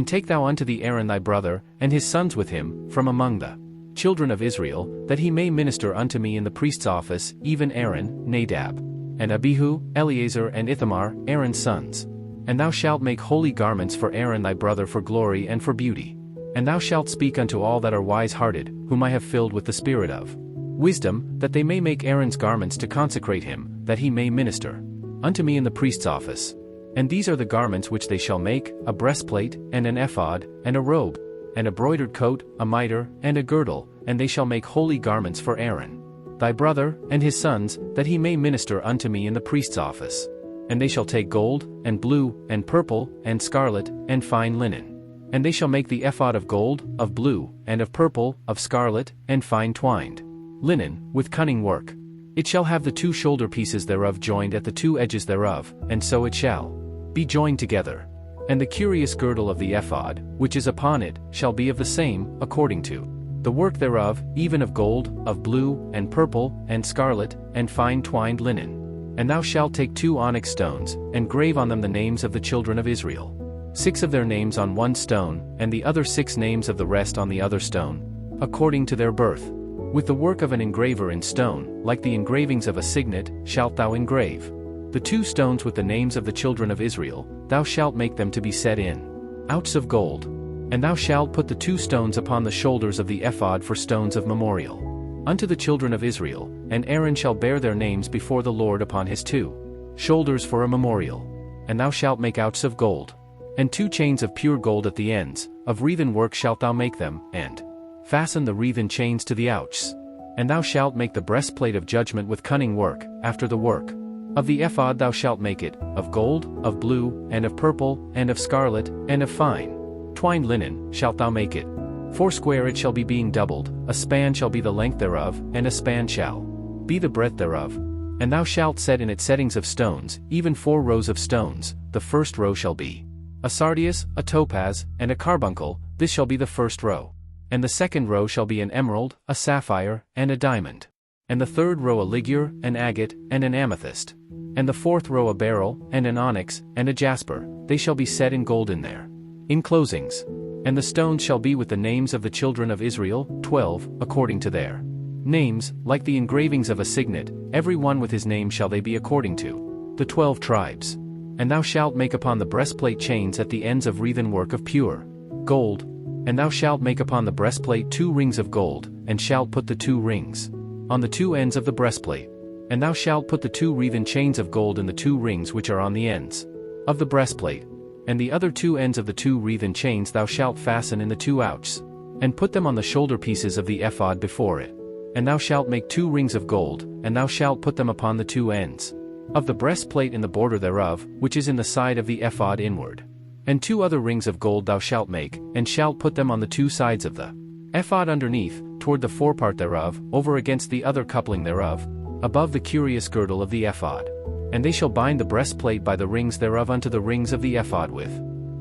And take thou unto thee Aaron thy brother, and his sons with him, from among the children of Israel, that he may minister unto me in the priest's office, even Aaron, Nadab, and Abihu, Eleazar and Ithamar, Aaron's sons. And thou shalt make holy garments for Aaron thy brother for glory and for beauty. And thou shalt speak unto all that are wise-hearted, whom I have filled with the spirit of wisdom, that they may make Aaron's garments to consecrate him, that he may minister unto me in the priest's office. And these are the garments which they shall make, a breastplate, and an ephod, and a robe, and a broidered coat, a mitre, and a girdle, and they shall make holy garments for Aaron thy brother, and his sons, that he may minister unto me in the priest's office. And they shall take gold, and blue, and purple, and scarlet, and fine linen. And they shall make the ephod of gold, of blue, and of purple, of scarlet, and fine twined linen, with cunning work. It shall have the 2 shoulder pieces thereof joined at the 2 edges thereof, and so it shall be joined together. And the curious girdle of the ephod, which is upon it, shall be of the same, according to the work thereof, even of gold, of blue, and purple, and scarlet, and fine twined linen. And thou shalt take 2 onyx stones, and grave on them the names of the children of Israel, 6 of their names on one stone, and the other 6 names of the rest on the other stone, according to their birth. With the work of an engraver in stone, like the engravings of a signet, shalt thou engrave the 2 stones with the names of the children of Israel. Thou shalt make them to be set in outs of gold. And thou shalt put the 2 stones upon the shoulders of the ephod for stones of memorial unto the children of Israel, and Aaron shall bear their names before the Lord upon his 2 shoulders for a memorial. And thou shalt make outs of gold, and 2 chains of pure gold at the ends, of wreathen work shalt thou make them, and fasten the wreathen chains to the outs. And thou shalt make the breastplate of judgment with cunning work, after the work of the ephod thou shalt make it, of gold, of blue, and of purple, and of scarlet, and of fine twined linen, shalt thou make it. 4 it shall be being doubled, a span shall be the length thereof, and a span shall be the breadth thereof. And thou shalt set in it settings of stones, even 4 rows of stones. The first row shall be a sardius, a topaz, and a carbuncle, this shall be the first row. And the second row shall be an emerald, a sapphire, and a diamond. And the third row a ligure, an agate, and an amethyst. And the 4th row a beryl, and an onyx, and a jasper, they shall be set in gold in their enclosings. And the stones shall be with the names of the children of Israel, 12, according to their names, like the engravings of a signet, every one with his name shall they be according to the 12 tribes. And thou shalt make upon the breastplate chains at the ends of wreathen work of pure gold. And thou shalt make upon the breastplate 2 rings of gold, and shalt put the 2 rings on the 2 ends of the breastplate. And thou shalt put the 2 wreathen chains of gold in the 2 rings which are on the ends of the breastplate. And the other 2 ends of the 2 wreathen chains thou shalt fasten in the 2 outs, and put them on the shoulder pieces of the ephod before it. And thou shalt make 2 rings of gold, and thou shalt put them upon the 2 ends of the breastplate in the border thereof, which is in the side of the ephod inward. And 2 other rings of gold thou shalt make, and shalt put them on the 2 sides of the ephod underneath, toward the forepart thereof, over against the other coupling thereof, above the curious girdle of the ephod. And they shall bind the breastplate by the rings thereof unto the rings of the ephod with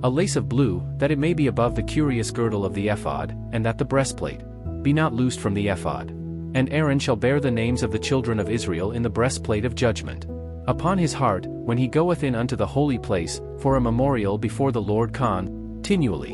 a lace of blue, that it may be above the curious girdle of the ephod, and that the breastplate be not loosed from the ephod. And Aaron shall bear the names of the children of Israel in the breastplate of judgment upon his heart, when he goeth in unto the holy place, for a memorial before the Lord continually.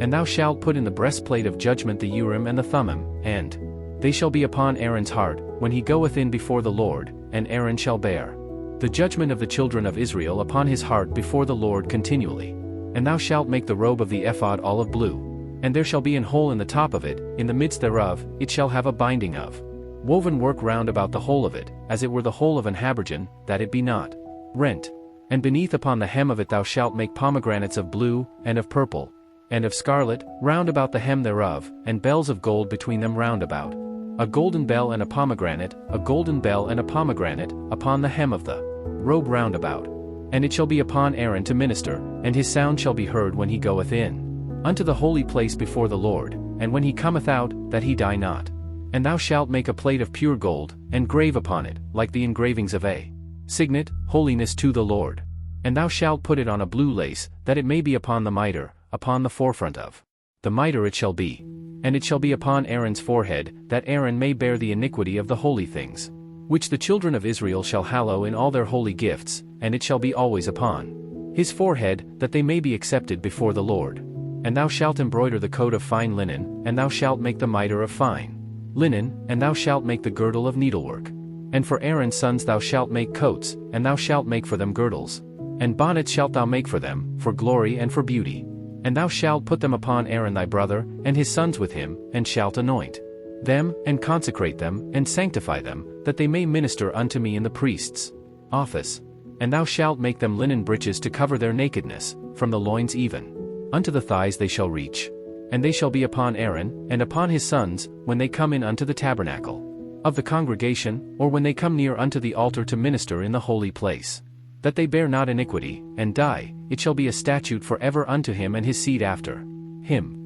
And thou shalt put in the breastplate of judgment the Urim and the Thummim, and they shall be upon Aaron's heart, when he goeth in before the Lord, and Aaron shall bear the judgment of the children of Israel upon his heart before the Lord continually. And thou shalt make the robe of the ephod olive blue. And there shall be an hole in the top of it, in the midst thereof, it shall have a binding of woven work round about the whole of it, as it were the hole of an habergeon, that it be not rent. And beneath upon the hem of it thou shalt make pomegranates of blue, and of purple, and of scarlet, round about the hem thereof, and bells of gold between them round about. A golden bell and a pomegranate, a golden bell and a pomegranate, upon the hem of the robe round about. And it shall be upon Aaron to minister, and his sound shall be heard when he goeth in unto the holy place before the Lord, and when he cometh out, that he die not. And thou shalt make a plate of pure gold, and grave upon it, like the engravings of a signet, holiness to the Lord. And thou shalt put it on a blue lace, that it may be upon the mitre, upon the forefront of the mitre it shall be. And it shall be upon Aaron's forehead, that Aaron may bear the iniquity of the holy things, which the children of Israel shall hallow in all their holy gifts, and it shall be always upon his forehead, that they may be accepted before the Lord. And thou shalt embroider the coat of fine linen, and thou shalt make the mitre of fine linen, and thou shalt make the girdle of needlework. And for Aaron's sons thou shalt make coats, and thou shalt make for them girdles. And bonnets shalt thou make for them, for glory and for beauty. And thou shalt put them upon Aaron thy brother, and his sons with him, and shalt anoint them, and consecrate them, and sanctify them, that they may minister unto me in the priest's office. And thou shalt make them linen breeches to cover their nakedness, from the loins even unto the thighs they shall reach. And they shall be upon Aaron, and upon his sons, when they come in unto the tabernacle of the congregation, or when they come near unto the altar to minister in the holy place. That they bear not iniquity, and die, it shall be a statute for ever unto him and his seed after him.